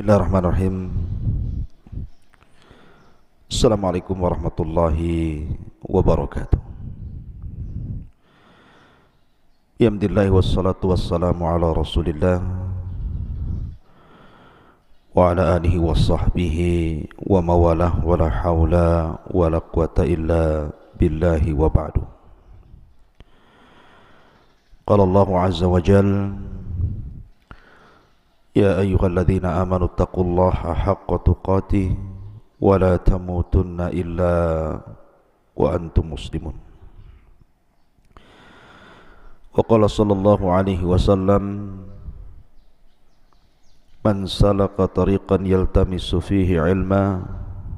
Bismillahirrahmanirrahim. Assalamualaikum warahmatullahi wabarakatuh. Alhamdulillah wassalatu wassalamu ala Rasulillah wa ala alihi wa sahbihi wa mawalah wa la hawla wa la quwata illa billahi wa ba'du. Qala Allahu azza wa jalla: Ya ayyuhalladzina amanu taqullaha haqqa tuqatih wa la tamutunna illa wa antum muslimun. Wa qala sallallahu alaihi wasallam: Man salaka tariqan yaltamisu fihi ilma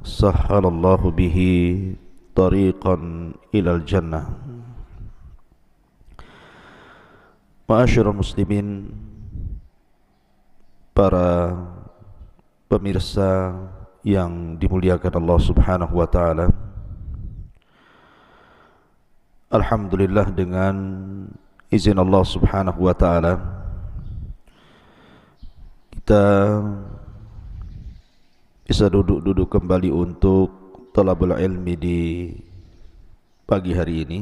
sahhalallahu bihi tariqan ilal jannah. Ma'asyiral muslimin, para pemirsa yang dimuliakan Allah Subhanahu wa taala, alhamdulillah dengan izin Allah Subhanahu wa taala kita bisa duduk kembali untuk talabul ilmi di pagi hari ini.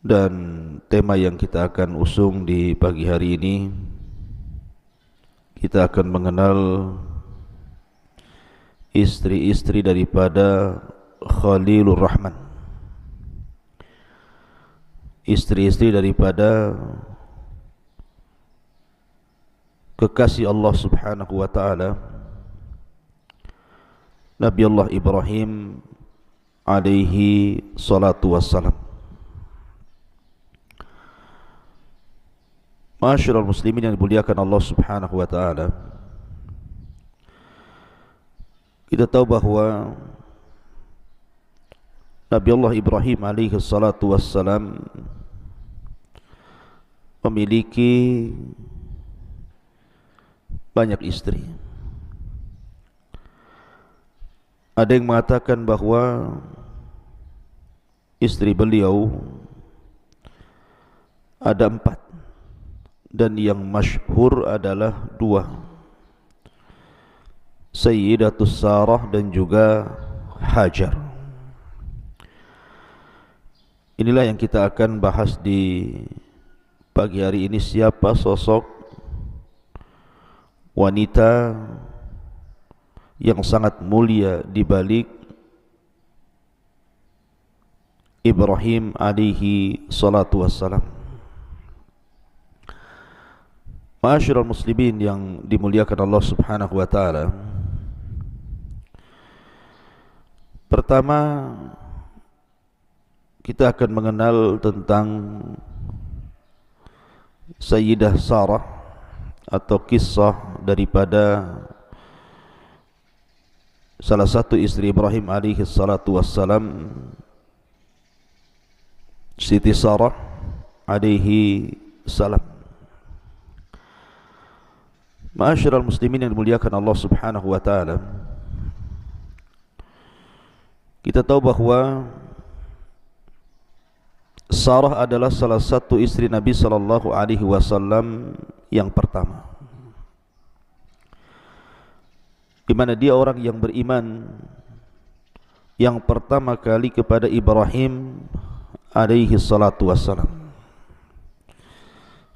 Dan tema yang kita akan usung di pagi hari ini, kita akan mengenal istri-istri daripada Khalilur Rahman, istri-istri daripada kekasih Allah Subhanahu wa taala, Nabi Allah Ibrahim alaihi salatu wassalam. Ma'asyiral muslimin yang dimuliakan Allah Subhanahu wa taala, kita tahu bahwa Nabi Allah Ibrahim alaihi salatu wassalam memiliki banyak istri. Ada yang mengatakan bahwa istri beliau ada 4, dan yang masyhur adalah 2, Sayyidatus Sarah dan juga Hajar. Inilah yang kita akan bahas di pagi hari ini, siapa sosok wanita yang sangat mulia di balik Ibrahim alaihi salatu wassalam. Ma'asyiral muslimin yang dimuliakan Allah Subhanahu wa taala, pertama kita akan mengenal tentang Sayyidah Sarah atau kisah daripada salah satu istri Ibrahim alaihi salatu wassalam, Siti Sarah alaihi salam. Ma'asyiral muslimin yang dimuliakan Allah Subhanahu wa taala, kita tahu bahwa Sarah adalah salah satu istri Nabi sallallahu alaihi wasallam yang pertama, di mana dia orang yang beriman yang pertama kali kepada Ibrahim alaihi salatu wassalam.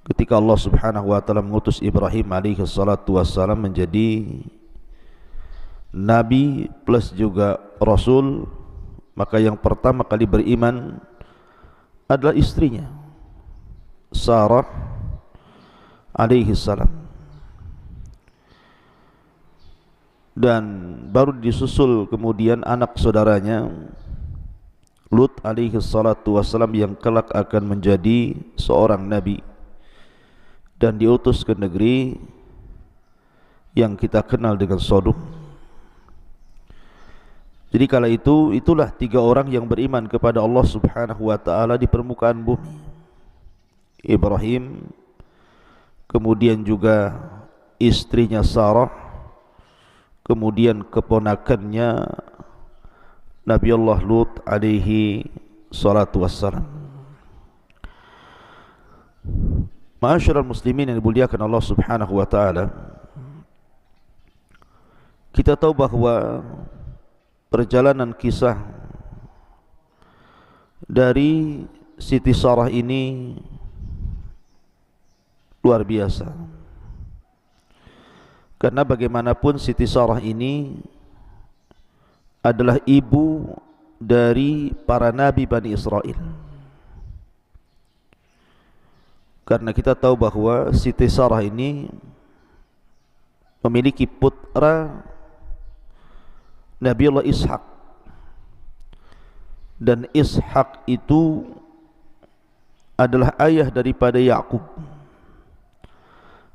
Ketika Allah Subhanahu wa taala mengutus Ibrahim alaihi salatu wassalam menjadi nabi plus juga rasul, maka yang pertama kali beriman adalah istrinya Sarah alaihi salam, dan baru disusul kemudian anak saudaranya Lut alaihi salatu wassalam yang kelak akan menjadi seorang nabi dan diutus ke negeri yang kita kenal dengan Sodom. Jadi kala itu, itulah 3 orang yang beriman kepada Allah Subhanahu wa taala di permukaan bumi. Ibrahim, kemudian juga istrinya Sarah, kemudian keponakannya Nabi Allah Lut alaihi salatu wassalam. Ma'asyiral muslimin yang dimuliakan Allah Subhanahu wa taala, kita tahu bahwa perjalanan kisah dari Siti Sarah ini luar biasa. Karena bagaimanapun Siti Sarah ini adalah ibu dari para nabi Bani Israel. Karena kita tahu bahwa Siti Sarah ini memiliki putra Nabiullah Ishak, dan Ishak itu adalah ayah daripada Yakub,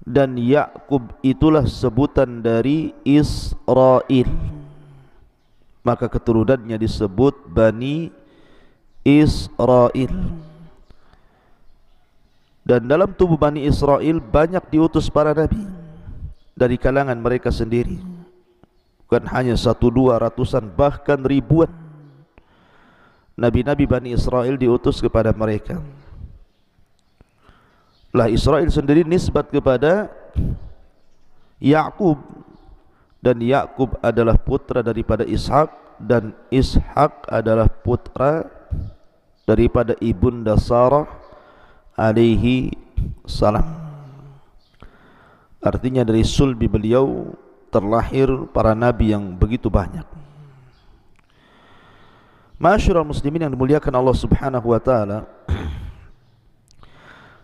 dan Yakub itulah sebutan dari Israel, maka keturunannya disebut Bani Israel. Dan dalam tubuh Bani Israel banyak diutus para nabi dari kalangan mereka sendiri. Bukan hanya 1, 2, ratusan, bahkan ribuan nabi-nabi Bani Israel diutus kepada mereka. Lah Israel sendiri nisbat kepada Yakub, dan Yakub adalah putra daripada Ishak, dan Ishak adalah putra daripada ibunda Sarah alaihi salam. Artinya dari sulbi beliau terlahir para nabi yang begitu banyak. Ma'asyiral muslimin yang dimuliakan Allah Subhanahu wa taala,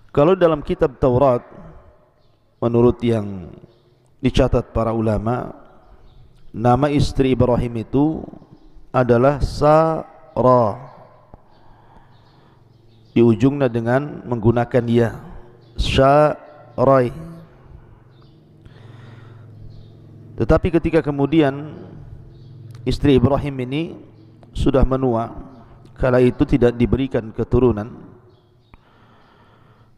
kalau dalam kitab Taurat menurut yang dicatat para ulama, nama istri Ibrahim itu adalah Sarah, di ujungnya dengan menggunakan ya, Syarai. Tetapi ketika kemudian istri Ibrahim ini sudah menua, kala itu tidak diberikan keturunan,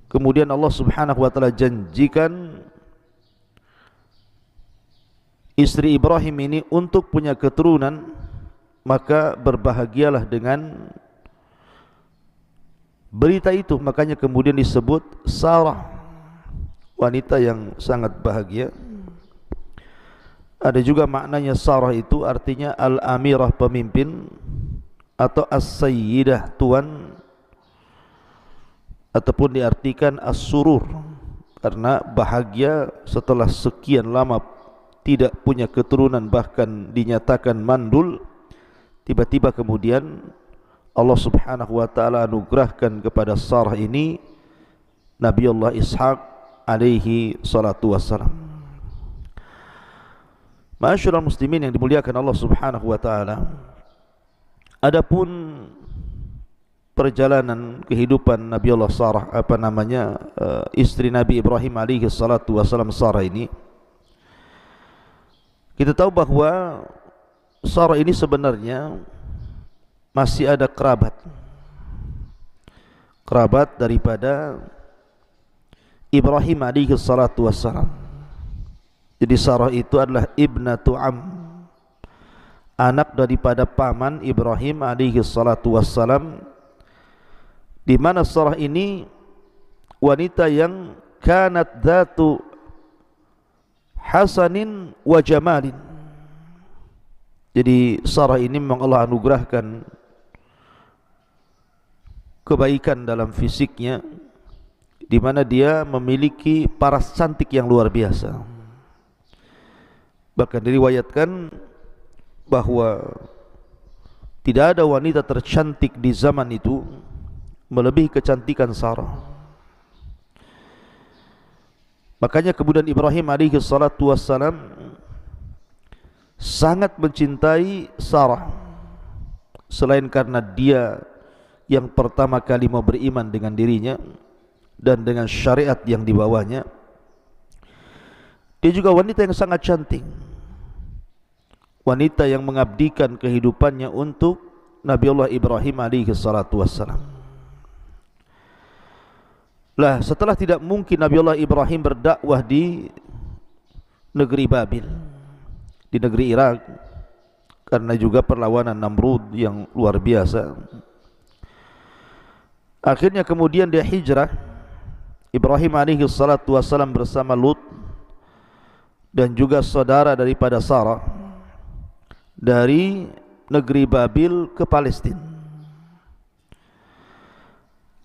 kemudian Allah Subhanahu wa taala janjikan istri Ibrahim ini untuk punya keturunan, maka berbahagialah dengan berita itu. Makanya kemudian disebut Sarah, wanita yang sangat bahagia. Ada juga maknanya Sarah itu artinya Al-Amirah, pemimpin, atau As-Sayyidah, tuan, ataupun diartikan As-Surur, karena bahagia setelah sekian lama tidak punya keturunan, bahkan dinyatakan mandul. Tiba-tiba kemudian Allah Subhanahu wa taala anugerahkan kepada Sarah ini Nabiullah Ishak alaihi salatu wassalam. Ma'asyiral muslimin yang dimuliakan Allah Subhanahu wa taala, adapun perjalanan kehidupan Nabiullah Sarah, istri Nabi Ibrahim alaihi salatu wassalam, Sarah ini, kita tahu bahwa Sarah ini sebenarnya masih ada kerabat daripada Ibrahim alaihi salatu wassalam. Jadi Sarah itu adalah ibnatu anak daripada paman Ibrahim alaihi salatu wassalam, di mana Sarah ini wanita yang kanat dzatu hasanin wa jamalin. Jadi Sarah ini memang Allah anugerahkan kebaikan dalam fisiknya, di mana dia memiliki paras cantik yang luar biasa. Bahkan diriwayatkan bahwa tidak ada wanita tercantik di zaman itu melebihi kecantikan Sarah. Makanya kemudian Ibrahim alaihi salatu wassalam sangat mencintai Sarah, selain karena dia yang pertama kali mau beriman dengan dirinya dan dengan syariat yang dibawanya, dia juga wanita yang sangat cantik, wanita yang mengabdikan kehidupannya untuk Nabiullah Ibrahim alaihi salatu wassalam. Lah setelah tidak mungkin Nabiullah Ibrahim berdakwah di negeri Babil, di negeri Irak, karena juga perlawanan Namrud yang luar biasa, akhirnya kemudian dia hijrah Ibrahim alaihi salatu wassalam bersama Lut dan juga saudara daripada Sarah dari negeri Babil ke Palestina.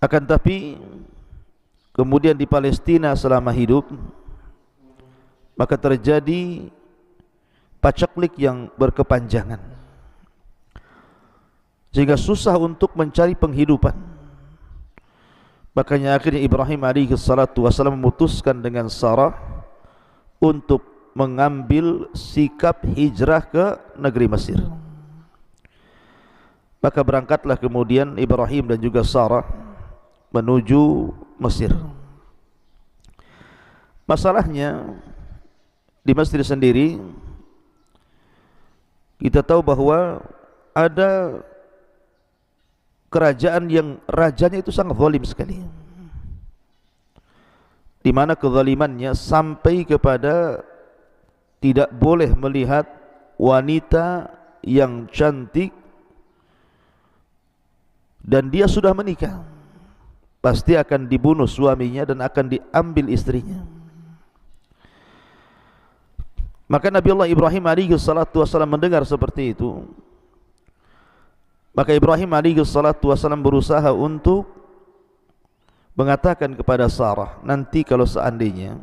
Akan tapi kemudian di Palestina selama hidup maka terjadi pacaklik yang berkepanjangan sehingga susah untuk mencari penghidupan. Makanya akhirnya Ibrahim alaihi salatu wasallam memutuskan dengan Sarah untuk mengambil sikap hijrah ke negeri Mesir. Maka berangkatlah kemudian Ibrahim dan juga Sarah menuju Mesir. Masalahnya di Mesir sendiri kita tahu bahwa ada kerajaan yang rajanya itu sangat zalim sekali, di mana kezalimannya sampai kepada tidak boleh melihat wanita yang cantik dan dia sudah menikah, pasti akan dibunuh suaminya dan akan diambil istrinya. Maka Nabi Allah Ibrahim alaihi salatu wasallam mendengar seperti itu. Maka Ibrahim alaihi salatu wasallam berusaha untuk mengatakan kepada Sarah, nanti kalau seandainya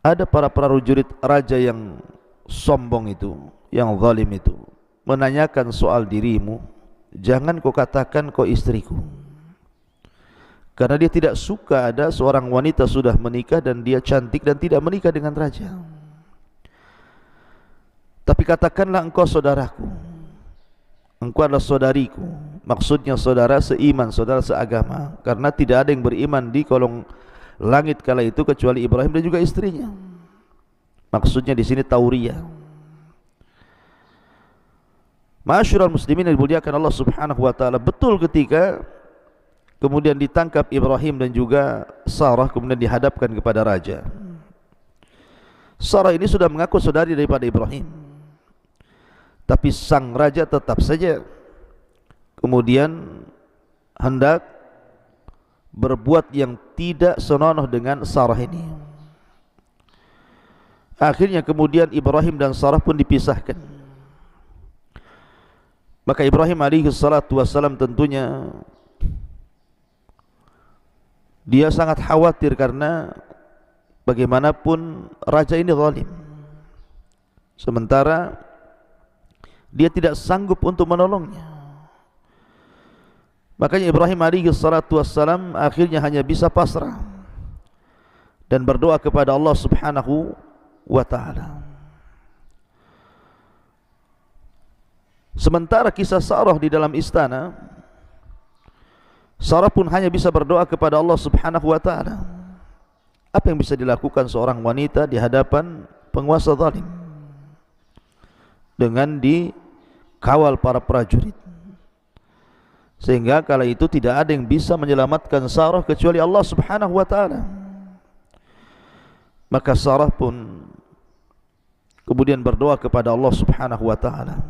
ada para prajurit raja yang sombong itu, yang zalim itu, menanyakan soal dirimu, jangan kau katakan kau istriku, karena dia tidak suka ada seorang wanita sudah menikah dan dia cantik dan tidak menikah dengan raja. Tapi katakanlah engkau saudaraku, engkau adalah saudariku, maksudnya saudara seiman, saudara seagama, karena tidak ada yang beriman di kolong langit kala itu kecuali Ibrahim dan juga istrinya. Maksudnya di sini Tauriyah. Ma'asyiral muslimin yang dimuliakan Allah Subhanahu wa taala, betul ketika kemudian ditangkap Ibrahim dan juga Sarah kemudian dihadapkan kepada raja. Sarah ini sudah mengaku saudari daripada Ibrahim, tapi sang raja tetap saja kemudian hendak berbuat yang tidak senonoh dengan Sarah ini. Akhirnya kemudian Ibrahim dan Sarah pun dipisahkan. Maka Ibrahim alaihi salatu wassalam tentunya dia sangat khawatir karena bagaimanapun raja ini zalim, sementara dia tidak sanggup untuk menolongnya. Makanya Ibrahim alaihi salatu wassalam akhirnya hanya bisa pasrah dan berdoa kepada Allah Subhanahu wa ta'ala. Sementara kisah Sarah di dalam istana, Sarah pun hanya bisa berdoa kepada Allah Subhanahu wa ta'ala. Apa yang bisa dilakukan seorang wanita di hadapan penguasa zalim dengan dikawal para prajurit, sehingga kala itu tidak ada yang bisa menyelamatkan Sarah kecuali Allah Subhanahu wa ta'ala. Maka Sarah pun kemudian berdoa kepada Allah Subhanahu wa ta'ala,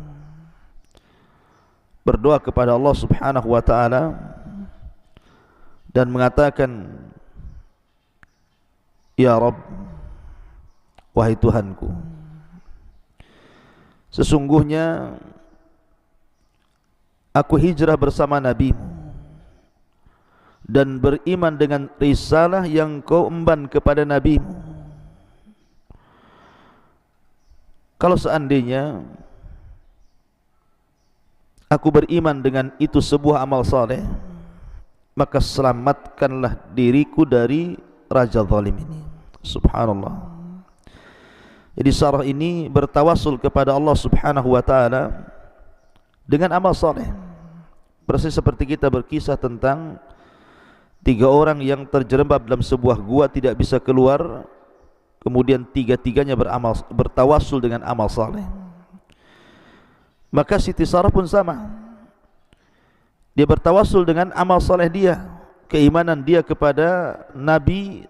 berdoa kepada Allah Subhanahu wa ta'ala dan mengatakan, Ya Rabb, wahai Tuhanku, sesungguhnya aku hijrah bersama Nabi-Mu dan beriman dengan risalah yang kau emban kepada Nabi-Mu. Kalau seandainya aku beriman dengan itu sebuah amal saleh, maka selamatkanlah diriku dari raja zalim ini. Subhanallah. Jadi Sarah ini bertawasul kepada Allah Subhanahu wa ta'ala dengan amal saleh. Persis seperti kita berkisah tentang 3 orang yang terjerembab dalam sebuah gua tidak bisa keluar, kemudian 3-tiganya bertawasul dengan amal saleh. Maka Siti Sarah pun sama, dia bertawasul dengan amal saleh dia, keimanan dia kepada Nabi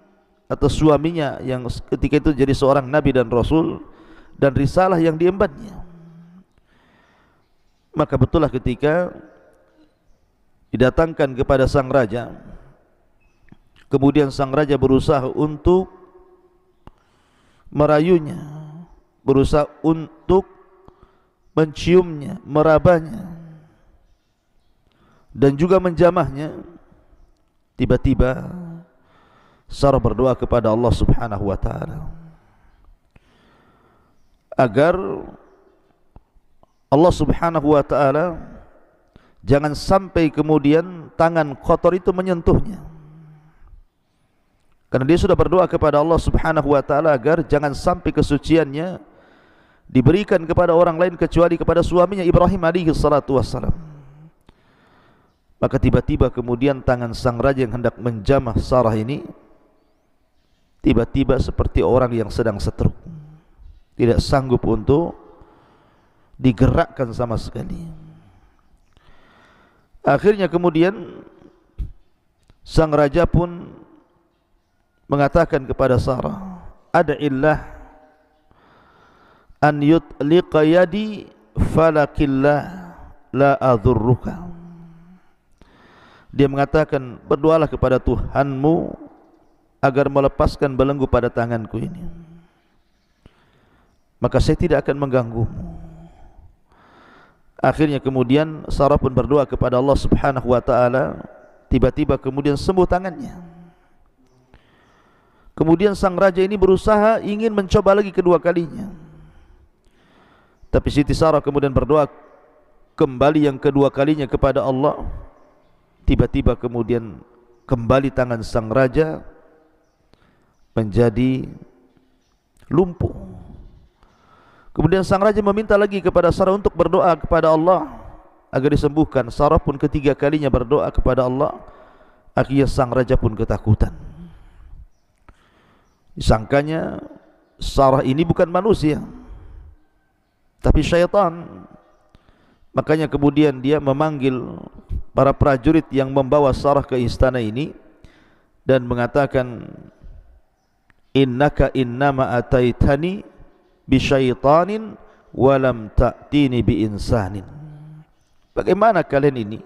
atau suaminya yang ketika itu jadi seorang Nabi dan Rasul, dan risalah yang diembannya. Maka betullah ketika didatangkan kepada sang raja Kemudian sang raja berusaha untuk merayunya, berusaha untuk menciumnya, merabanya, dan juga menjamahnya. Tiba-tiba Sarah berdoa kepada Allah Subhanahu wa taala agar Allah Subhanahu wa taala jangan sampai kemudian tangan kotor itu menyentuhnya. Karena dia sudah berdoa kepada Allah Subhanahu wa taala agar jangan sampai kesuciannya diberikan kepada orang lain kecuali kepada suaminya Ibrahim alaihi salatu wassalam. Maka tiba-tiba kemudian tangan sang raja yang hendak menjamah Sarah ini tiba-tiba seperti orang yang sedang stroke, tidak sanggup untuk digerakkan sama sekali. Akhirnya kemudian sang raja pun mengatakan kepada Sarah, ad'illah an yutliqa yadi falakillah la adhurruka. Dia mengatakan, berdoalah kepada Tuhanmu agar melepaskan belenggu pada tanganku ini, maka saya tidak akan mengganggumu. Akhirnya kemudian Sarah pun berdoa kepada Allah Subhanahu wa taala, tiba-tiba kemudian sembuh tangannya. Kemudian sang raja ini berusaha ingin mencoba lagi kedua kalinya, tapi Siti Sarah kemudian berdoa kembali yang kedua kalinya kepada Allah. Tiba-tiba kemudian kembali tangan sang raja menjadi lumpuh. Kemudian sang raja meminta lagi kepada Sarah untuk berdoa kepada Allah agar disembuhkan. Sarah pun ketiga kalinya berdoa kepada Allah. Akhirnya sang raja pun ketakutan. Disangkanya Sarah ini bukan manusia, tapi syaitan. Makanya kemudian dia memanggil para prajurit yang membawa Sarah ke istana ini dan mengatakan, innaka innama ataitani bisyaitanin walam ta'tini biinsanin. Bagaimana kalian ini?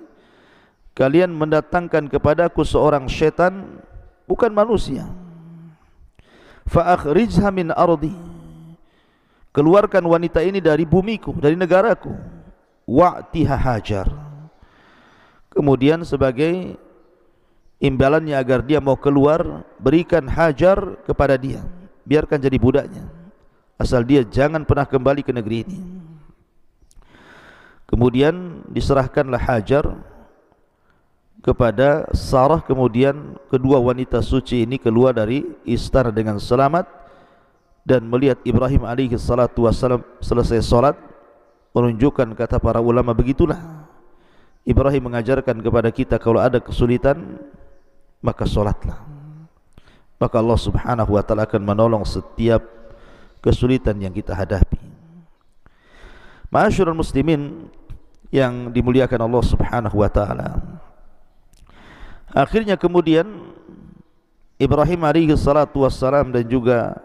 Kalian mendatangkan kepadaku seorang syaitan, bukan manusia. Fa akhrijha min ardi, keluarkan wanita ini dari bumiku, dari negaraku. Wa'tiha Hajar, kemudian sebagai imbalannya agar dia mau keluar, berikan Hajar kepada dia, biarkan jadi budaknya, asal dia jangan pernah kembali ke negeri ini. Kemudian diserahkanlah Hajar kepada Sarah. Kemudian kedua wanita suci ini keluar dari istana dengan selamat dan melihat Ibrahim alaihi salatu wassalam selesai sholat, menunjukkan, kata para ulama, begitulah Ibrahim mengajarkan kepada kita, kalau ada kesulitan maka sholatlah, maka Allah Subhanahu wa ta'ala akan menolong setiap kesulitan yang kita hadapi. Ma'asyiral muslimin yang dimuliakan Allah Subhanahu wa ta'ala, akhirnya kemudian Ibrahim alaihi salatu wassalam dan juga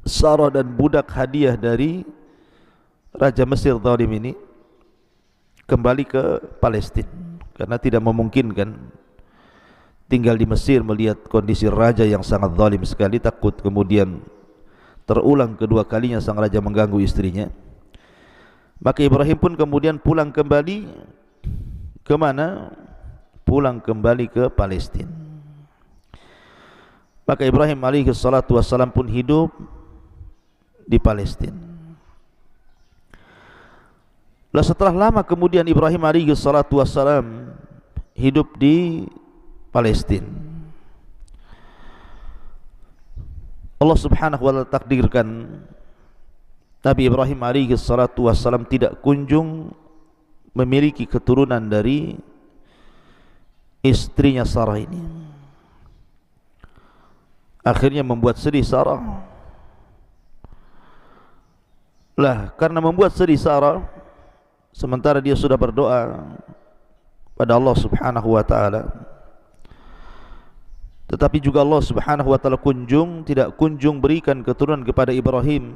Sarah dan budak hadiah dari Raja Mesir zalim ini kembali ke Palestina, karena tidak memungkinkan tinggal di Mesir melihat kondisi raja yang sangat zalim sekali. Takut kemudian terulang kedua kalinya sang raja mengganggu istrinya. Maka Ibrahim pun kemudian pulang kembali ke mana? Pulang kembali ke Palestina. Maka Ibrahim alaihi salatu wassalam pun hidup di Palestina. Lah setelah lama kemudian Ibrahim alaihi salatu wassalam hidup di Palestina, Allah Subhanahu wa ta'ala takdirkan Nabi Ibrahim alaihi salatu wassalam tidak kunjung memiliki keturunan dari istrinya Sarah ini. Akhirnya membuat sedih Sarah. Lah karena membuat sedih Sarah, sementara dia sudah berdoa pada Allah Subhanahu wa ta'ala, tetapi juga Allah Subhanahu wa ta'ala tidak kunjung berikan keturunan kepada Ibrahim.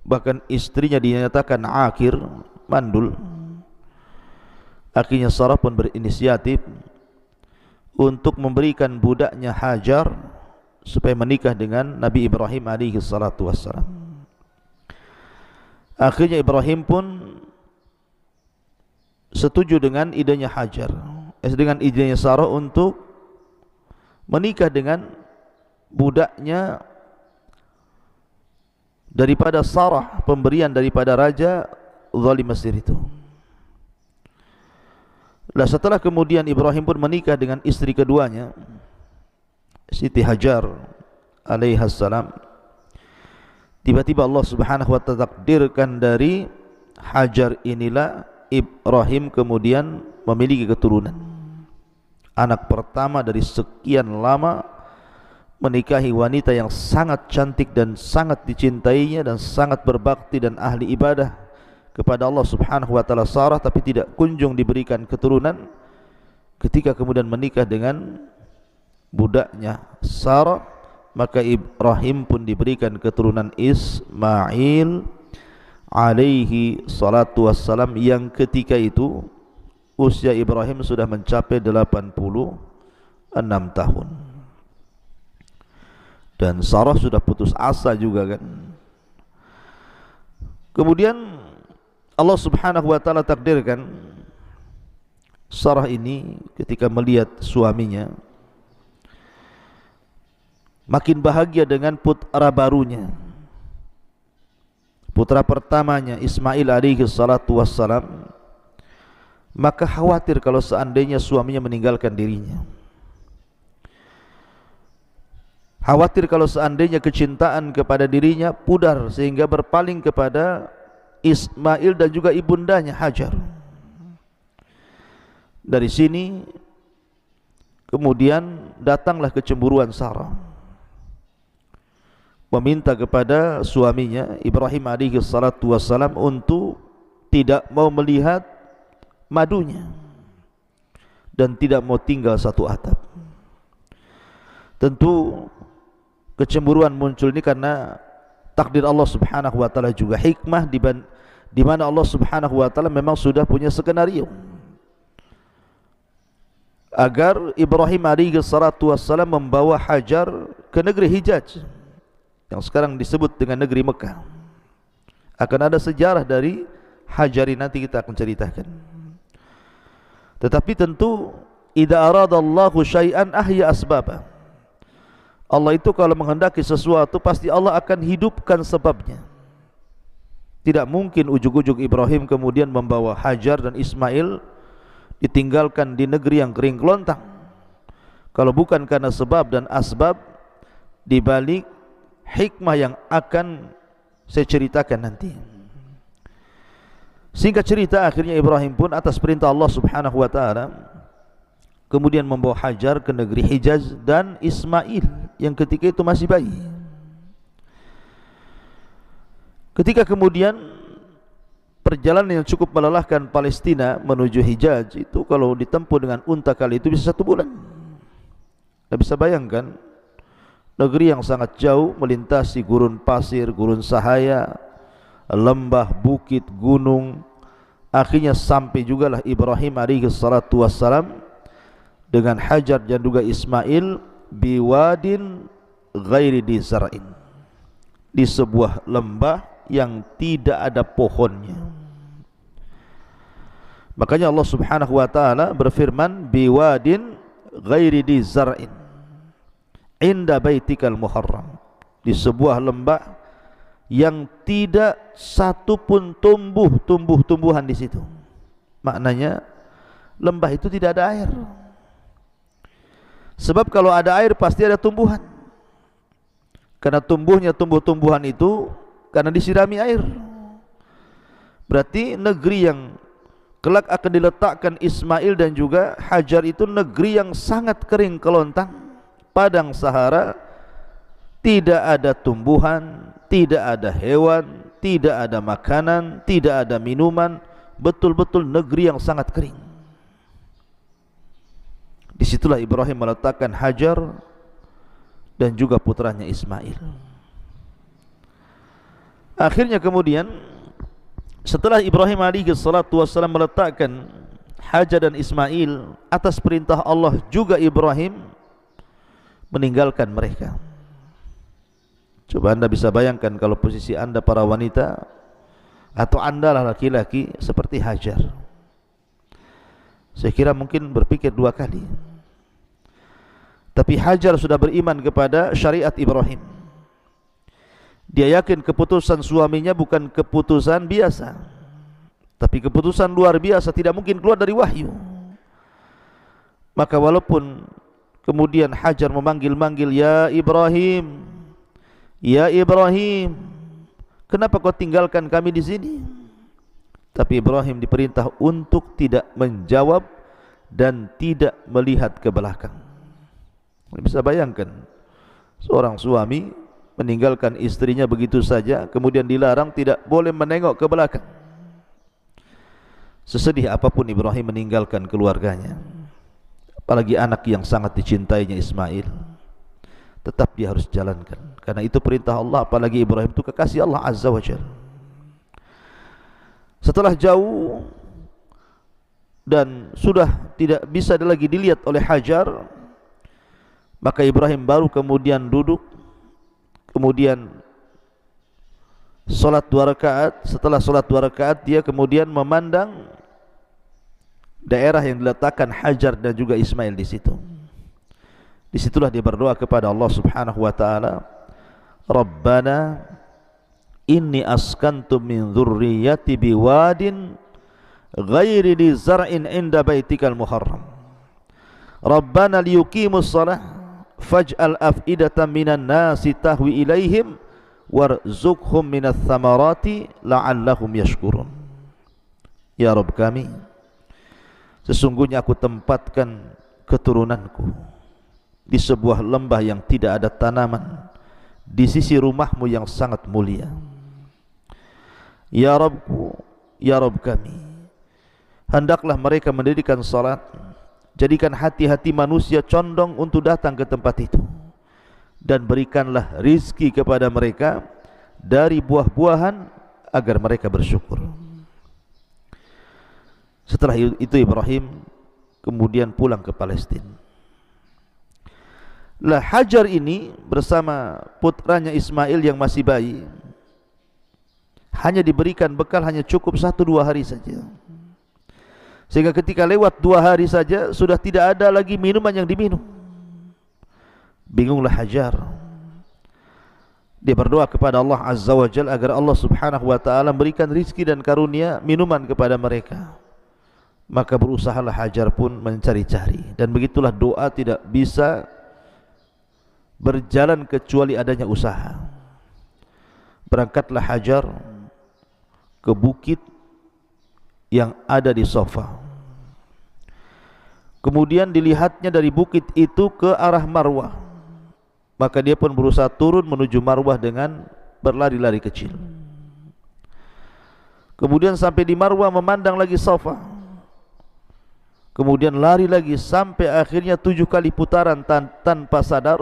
Bahkan istrinya dinyatakan akir, mandul. Akhirnya Sarah pun berinisiatif untuk memberikan budaknya Hajar supaya menikah dengan Nabi Ibrahim alaihi salatu wassalam. Akhirnya Ibrahim pun setuju dengan idenya Hajar, dengan idenya Sarah untuk menikah dengan budaknya daripada Sarah, pemberian daripada Raja zalim Mesir itu. Nah, setelah kemudian Ibrahim pun menikah dengan istri keduanya, Siti Hajar alaihassalam, tiba-tiba Allah subhanahu wa ta'ala takdirkan dari Hajar inilah Ibrahim kemudian memiliki keturunan. Anak pertama dari sekian lama menikahi wanita yang sangat cantik dan sangat dicintainya dan sangat berbakti dan ahli ibadah kepada Allah subhanahu wa ta'ala Sarah, tapi tidak kunjung diberikan keturunan. Ketika kemudian menikah dengan budaknya Sarah, maka Ibrahim pun diberikan keturunan Ismail alaihi salatu wassalam, yang ketika itu usia Ibrahim sudah mencapai 86 tahun. Dan Sarah sudah putus asa juga kan. Kemudian Allah subhanahu wa ta'ala takdirkan Sarah ini ketika melihat suaminya makin bahagia dengan putra barunya, putra pertamanya Ismail alaihi salatu wassalam, maka khawatir kalau seandainya suaminya meninggalkan dirinya, khawatir kalau seandainya kecintaan kepada dirinya pudar sehingga berpaling kepada Ismail dan juga ibundanya Hajar. Dari sini kemudian datanglah kecemburuan Sarah, meminta kepada suaminya Ibrahim alaihi salatu wassalam untuk tidak mau melihat madunya dan tidak mau tinggal satu atap. Tentu kecemburuan muncul ini karena takdir Allah subhanahu wa ta'ala, juga hikmah di mana Allah subhanahu wa ta'ala memang sudah punya skenario agar Ibrahim alaihi salatu wassalam membawa Hajar ke negeri Hijaz yang sekarang disebut dengan negeri Mekah. Akan ada sejarah dari Hajar ini, nanti kita akan ceritakan. Tetapi tentu idza aradallahu syai'an ahya asbaba. Allah itu kalau menghendaki sesuatu pasti Allah akan hidupkan sebabnya. Tidak mungkin ujug-ujug Ibrahim kemudian membawa Hajar dan Ismail ditinggalkan di negeri yang kering kelontang kalau bukan karena sebab dan asbab di balik hikmah yang akan saya ceritakan nanti. Singkat cerita, akhirnya Ibrahim pun atas perintah Allah subhanahu wa ta'ala kemudian membawa Hajar ke negeri Hijaz dan Ismail yang ketika itu masih bayi. Ketika kemudian perjalanan yang cukup melelahkan Palestina menuju Hijaz itu kalau ditempuh dengan unta kali itu bisa 1 bulan. Anda bisa bayangkan negeri yang sangat jauh, melintasi gurun pasir, gurun sahaya, lembah, bukit, gunung. Akhirnya sampai jugalah Ibrahim alaihi salatu wassalam dengan Hajar dan juga Ismail biwadin ghairi di zar'in, di sebuah lembah yang tidak ada pohonnya. Makanya Allah subhanahu wa ta'ala berfirman biwadin ghairi di zar'in inda baitikal muharram, di sebuah lembah yang tidak satu pun tumbuh-tumbuhan di situ. Maknanya lembah itu tidak ada air. Sebab kalau ada air pasti ada tumbuhan. Karena tumbuhnya tumbuh-tumbuhan itu karena disirami air. Berarti negeri yang kelak akan diletakkan Ismail dan juga Hajar itu negeri yang sangat kering kelontang, padang Sahara, tidak ada tumbuhan, tidak ada hewan, tidak ada makanan, tidak ada minuman, betul-betul negeri yang sangat kering. Disitulah Ibrahim meletakkan Hajar dan juga putranya Ismail. Akhirnya kemudian setelah Ibrahim alaihi salatu wassalam meletakkan Hajar dan Ismail, atas perintah Allah juga Ibrahim meninggalkan mereka. Coba anda bisa bayangkan kalau posisi anda para wanita, atau anda lah laki-laki seperti Hajar. Saya kira mungkin berpikir dua kali. Tapi Hajar sudah beriman kepada syariat Ibrahim. Dia yakin keputusan suaminya bukan keputusan biasa, tapi keputusan luar biasa, tidak mungkin keluar dari wahyu. Maka walaupun kemudian Hajar memanggil-manggil, ya Ibrahim, ya Ibrahim, kenapa kau tinggalkan kami di sini? Tapi Ibrahim diperintah untuk tidak menjawab dan tidak melihat ke belakang. Bisa bayangkan seorang suami meninggalkan istrinya begitu saja, kemudian dilarang tidak boleh menengok ke belakang. Sesedih apapun Ibrahim meninggalkan keluarganya, apalagi anak yang sangat dicintainya Ismail, tetap dia harus jalankan, karena itu perintah Allah. Apalagi Ibrahim itu kekasih Allah Azza wa Jalla. Setelah jauh dan sudah tidak bisa lagi dilihat oleh Hajar, maka Ibrahim baru kemudian duduk, kemudian salat 2 rakaat. Setelah salat 2 rakaat, dia kemudian memandang daerah yang diletakkan Hajar dan juga Ismail di situ. Disitulah dia berdoa kepada Allah Subhanahu wa taala, Rabbana inni askantu min dzurriyyati biwadin ghairi li zar'in inda baitikal muharram. Rabbana liyuqimus shalah faj'al af'idatan minan nasi tahwi ilaihim warzuqhum minats thamarati la'allahum yashkurun. Ya Rabb kami, sesungguhnya aku tempatkan keturunanku di sebuah lembah yang tidak ada tanaman, di sisi rumahmu yang sangat mulia. Ya Rabbku, ya Rabb kami, hendaklah mereka mendirikan salat, jadikan hati-hati manusia condong untuk datang ke tempat itu, dan berikanlah rizki kepada mereka dari buah-buahan agar mereka bersyukur. Setelah itu Ibrahim kemudian pulang ke Palestina. Lah Hajar ini bersama putranya Ismail yang masih bayi hanya diberikan bekal hanya cukup 1-2 hari saja, sehingga ketika lewat 2 hari saja sudah tidak ada lagi minuman yang diminum. Bingunglah Hajar. Dia berdoa kepada Allah Azza wa Jalla agar Allah Subhanahu wa taala berikan rizki dan karunia minuman kepada mereka. Maka berusahalah Hajar pun mencari-cari, dan begitulah doa tidak bisa berjalan kecuali adanya usaha. Berangkatlah Hajar ke bukit yang ada di Safa. Kemudian dilihatnya dari bukit itu ke arah Marwah. Maka dia pun berusaha turun menuju Marwah dengan berlari-lari kecil. Kemudian sampai di Marwah memandang lagi Safa. Kemudian lari lagi sampai akhirnya 7 kali putaran tanpa sadar.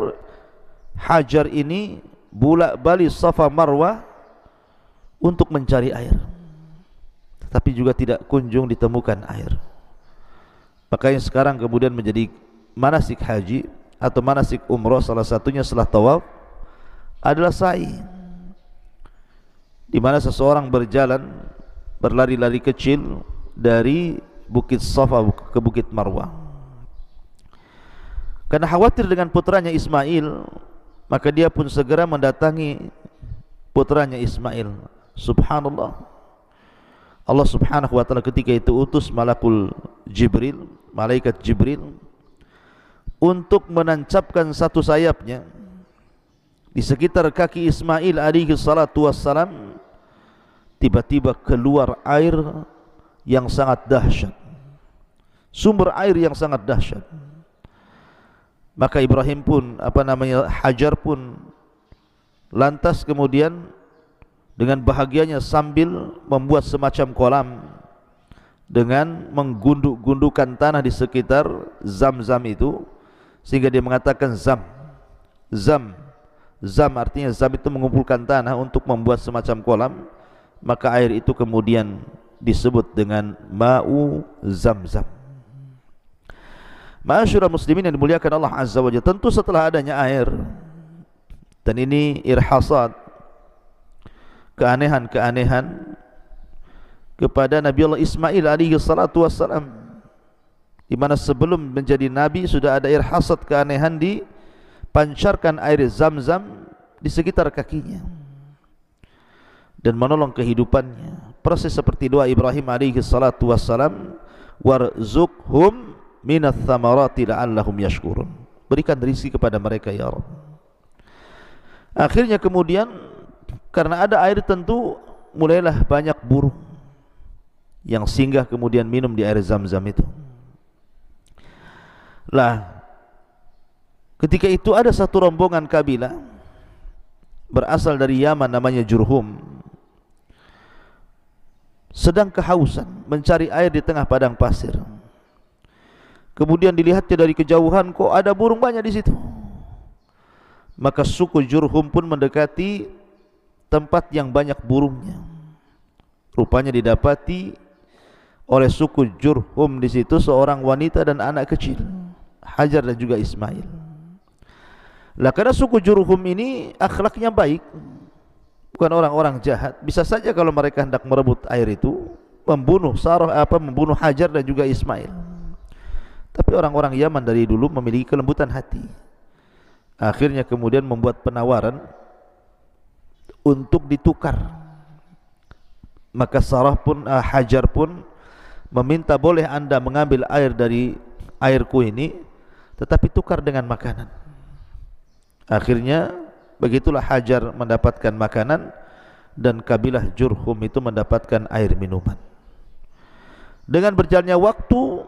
Hajar ini bolak-balik Safa Marwah untuk mencari air, tapi juga tidak kunjung ditemukan air. Makanya sekarang kemudian menjadi manasik haji atau manasik umrah, salah satunya setelah tawaf adalah sa'i, di mana seseorang berjalan berlari-lari kecil dari bukit Safa ke bukit Marwah. Karena khawatir dengan putranya Ismail, maka dia pun segera mendatangi putranya Ismail. Subhanallah, Allah Subhanahu wa taala ketika itu utus malaikat Jibril untuk menancapkan satu sayapnya di sekitar kaki Ismail alaihi salatu wassalam. Tiba-tiba keluar air yang sangat dahsyat, sumber air yang sangat dahsyat. Maka Ibrahim pun Hajar pun lantas kemudian dengan bahagianya sambil membuat semacam kolam dengan menggunduk-gundukan tanah di sekitar Zam-Zam itu, sehingga dia mengatakan Zam artinya Zam itu mengumpulkan tanah untuk membuat semacam kolam. Maka air itu kemudian disebut dengan Ma'u Zam-Zam. Ma'asyiral muslimin yang dimuliakan Allah Azza wa Jalla, tentu setelah adanya air, dan ini irhasat, keanehan-keanehan kepada Nabi Allah Ismail alaihi salatu wassalam, di mana sebelum menjadi nabi sudah ada irhasat keanehan dipancarkan air Zam-Zam di sekitar kakinya dan menolong kehidupannya. Proses seperti doa Ibrahim alaihi salatu wassalam, warzuqhum minats tsamarati la'allahum yashkurun, berikan rezeki kepada mereka ya Rabb. Akhirnya kemudian karena ada air, tentu mulailah banyak burung yang singgah kemudian minum di air Zam-Zam itu. Lah, ketika itu ada satu rombongan kabilah berasal dari Yaman namanya Jurhum, sedang kehausan mencari air di tengah padang pasir. Kemudian dilihatnya dari kejauhan, kok ada burung banyak di situ. Maka suku Jurhum pun mendekati tempat yang banyak burungnya. Rupanya didapati oleh suku Jurhum di situ seorang wanita dan anak kecil, Hajar dan juga Ismail. Lah, karena suku Jurhum ini akhlaknya baik, bukan orang-orang jahat. Bisa saja kalau mereka hendak merebut air itu membunuh membunuh Hajar dan juga Ismail. Tapi orang-orang Yaman dari dulu memiliki kelembutan hati. Akhirnya kemudian membuat penawaran untuk ditukar. Maka Hajar pun meminta, boleh anda mengambil air dari airku ini, tetapi tukar dengan makanan. Akhirnya begitulah Hajar mendapatkan makanan dan kabilah Jurhum itu mendapatkan air minuman. Dengan berjalannya waktu,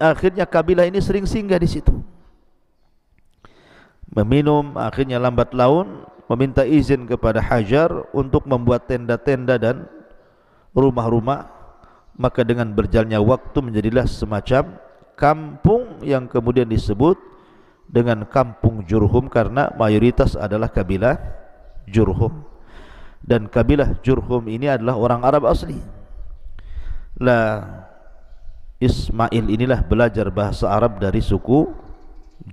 akhirnya kabilah ini sering singgah di situ, meminum. Akhirnya lambat laun meminta izin kepada Hajar untuk membuat tenda-tenda dan rumah-rumah. Maka dengan berjalannya waktu menjadilah semacam kampung yang kemudian disebut dengan kampung Jurhum, karena mayoritas adalah kabilah Jurhum. Dan kabilah Jurhum ini adalah orang Arab asli. Lah, Ismail inilah belajar bahasa Arab dari suku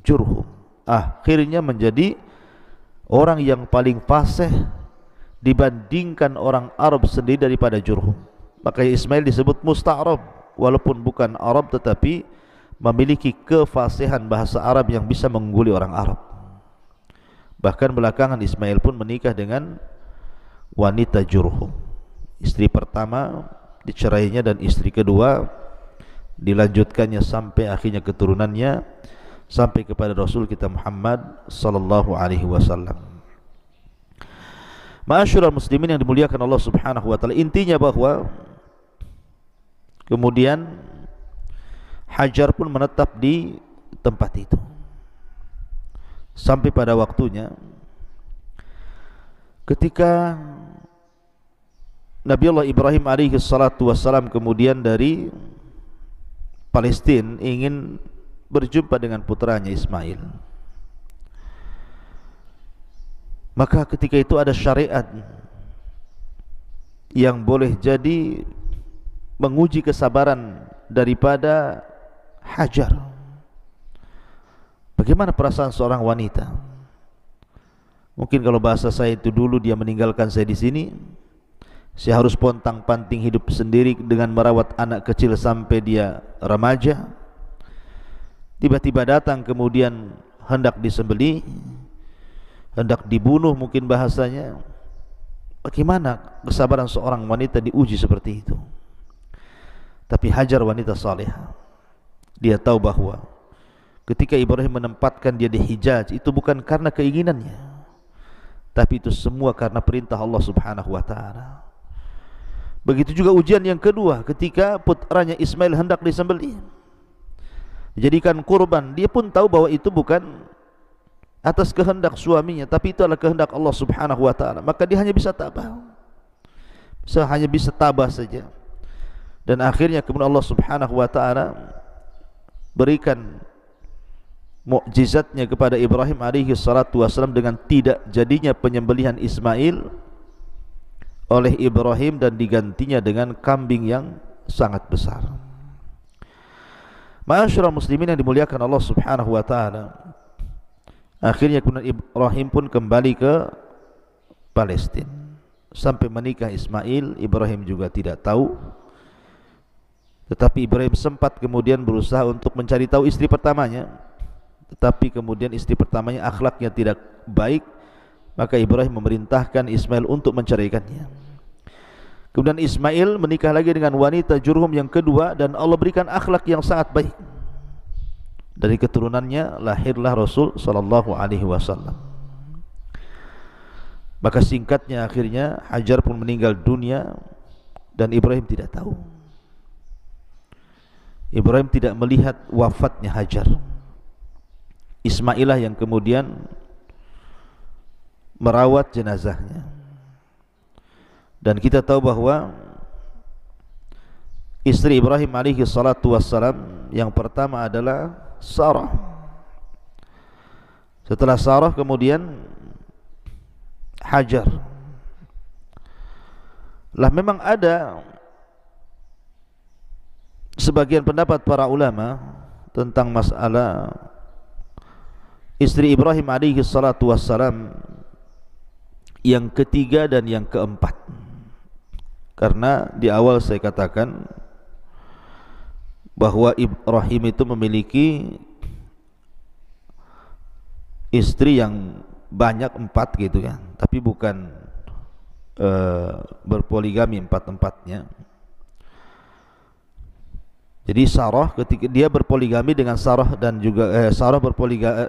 Jurhum. Akhirnya menjadi orang yang paling fasih dibandingkan orang Arab sendiri daripada Jurhum. Maka Ismail disebut musta'rab, walaupun bukan Arab tetapi memiliki kefasihan bahasa Arab yang bisa mengungguli orang Arab. Bahkan belakangan Ismail pun menikah dengan wanita Jurhum. Istri pertama dicerainya dan istri kedua dilanjutkannya sampai akhirnya keturunannya sampai kepada Rasul kita Muhammad sallallahu alaihi wasallam. Ma'asyiral muslimin yang dimuliakan Allah Subhanahu wa taala, intinya bahwa kemudian Hajar pun menetap di tempat itu sampai pada waktunya ketika Nabi Allah Ibrahim alaihi salatu wassalam kemudian dari Palestina ingin berjumpa dengan putranya Ismail. Maka ketika itu ada syariat yang boleh jadi menguji kesabaran daripada Hajar. Bagaimana perasaan seorang wanita? Mungkin kalau bahasa saya itu dulu, dia meninggalkan saya di sini, saya harus pontang-panting hidup sendiri dengan merawat anak kecil sampai dia remaja. Tiba-tiba datang kemudian hendak disembelih, hendak dibunuh mungkin bahasanya. Bagaimana kesabaran seorang wanita diuji seperti itu? Tapi Hajar wanita salihah. Dia tahu bahwa ketika Ibrahim menempatkan dia di Hijaz, itu bukan karena keinginannya, tapi itu semua karena perintah Allah Subhanahu wa taala. Begitu juga ujian yang kedua, ketika putranya Ismail hendak disembelih, dijadikan kurban, dia pun tahu bahwa itu bukan atas kehendak suaminya, tapi itu adalah kehendak Allah Subhanahu wa taala. Maka dia hanya bisa tabah, hanya bisa tabah saja. Dan akhirnya kemudian Allah Subhanahu wa taala berikan mukjizatnya kepada Ibrahim alaihi salatu wasallam dengan tidak jadinya penyembelihan Ismail oleh Ibrahim dan digantinya dengan kambing yang sangat besar. Ma'asyiral muslimin yang dimuliakan Allah Subhanahu wa taala, akhirnya kemudian Ibrahim pun kembali ke Palestina. Sampai menikah Ismail, Ibrahim juga tidak tahu. Tetapi Ibrahim sempat kemudian berusaha untuk mencari tahu istri pertamanya, tetapi kemudian istri pertamanya akhlaknya tidak baik, maka Ibrahim memerintahkan Ismail untuk menceraikannya. Kemudian Ismail menikah lagi dengan wanita Jurhum yang kedua, dan Allah berikan akhlak yang sangat baik. Dari keturunannya lahirlah Rasul sallallahu alaihi wasallam. Maka singkatnya akhirnya Hajar pun meninggal dunia dan Ibrahim tidak tahu. Ibrahim tidak melihat wafatnya Hajar. Ismailah yang kemudian merawat jenazahnya. Dan kita tahu bahwa istri Ibrahim alaihi salatu wassalam yang pertama adalah Sarah. Setelah Sarah kemudian Hajar. Lah memang ada sebagian pendapat para ulama tentang masalah istri Ibrahim alaihi salatu wassalam yang ketiga dan yang keempat. Karena di awal saya katakan bahwa Ibrahim itu memiliki istri yang banyak, 4 gitu ya, tapi bukan berpoligami 4-empatnya. Jadi Sarah ketika dia berpoligami dengan Sarah, dan juga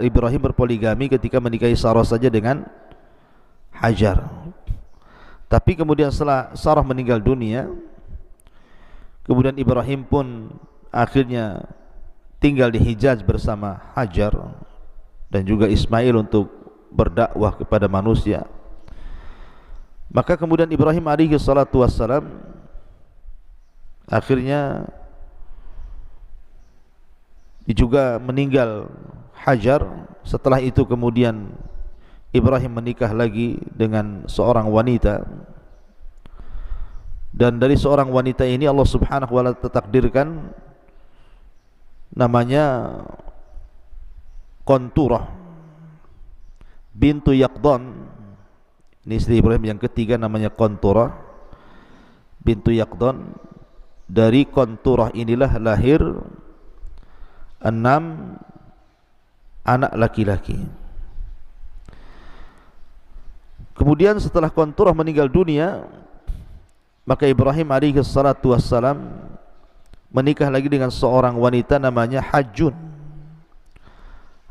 Ibrahim berpoligami ketika menikahi Sarah saja dengan Hajar. Tapi kemudian setelah Sarah meninggal dunia, kemudian Ibrahim pun akhirnya tinggal di Hijaz bersama Hajar dan juga Ismail untuk berdakwah kepada manusia. Maka kemudian Ibrahim alaihi salatu wassalam akhirnya juga meninggal Hajar. Setelah itu kemudian Ibrahim menikah lagi dengan seorang wanita, dan dari seorang wanita ini Allah Subhanahu wa taala takdirkan namanya Qanturah bintu Yaqdan. Ini istri Ibrahim yang ketiga, namanya Qanturah bintu Yaqdan. Dari Qanturah inilah lahir 6 anak laki-laki. Kemudian setelah Qanturah meninggal dunia, maka Ibrahim alaihi salatu wassalam menikah lagi dengan seorang wanita namanya Hajjun.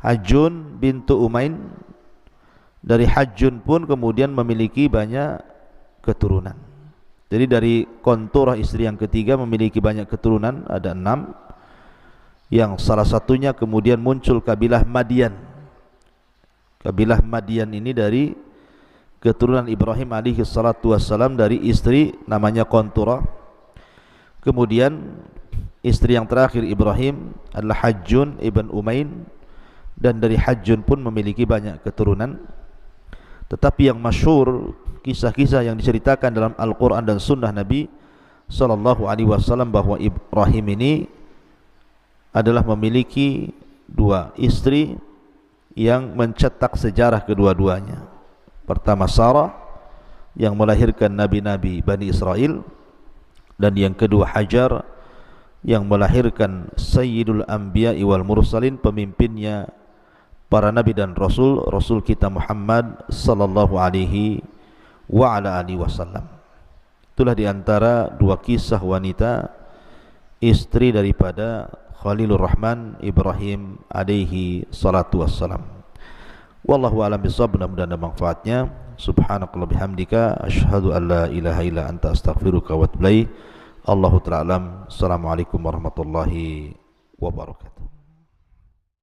Hajjun bintu Umain. Dari Hajjun pun kemudian memiliki banyak keturunan. Jadi dari Qanturah istri yang ketiga memiliki banyak keturunan, ada 6, yang salah satunya kemudian muncul kabilah Madian. Kabilah Madian ini dari keturunan Ibrahim alaihi salatu wassalam dari istri namanya Qanturah. Kemudian istri yang terakhir Ibrahim adalah Hajjun ibn Umain, dan dari Hajjun pun memiliki banyak keturunan. Tetapi yang masyhur, kisah-kisah yang diceritakan dalam Al-Quran dan Sunnah Nabi sallallahu alaihi wasallam, bahwa Ibrahim ini adalah memiliki 2 istri yang mencetak sejarah kedua-duanya. Pertama Sarah yang melahirkan nabi-nabi Bani Israel, dan yang kedua Hajar yang melahirkan Sayyidul Anbiya wal Mursalin, pemimpinnya para nabi dan rasul, Rasul kita Muhammad sallallahu alaihi wa ala alihi wasallam. Itulah diantara 2 kisah wanita istri daripada Khalilur Rahman Ibrahim alaihi salatu wassalam. Wallahu a'lam bishawab. Mudah-mudahan ada manfaatnya. Subhanakallah bihamdika asyhadu an la ilaha illa anta astaghfiruka wa atubu ilaik. Allahu ta'ala alam. Assalamualaikum warahmatullahi wabarakatuh.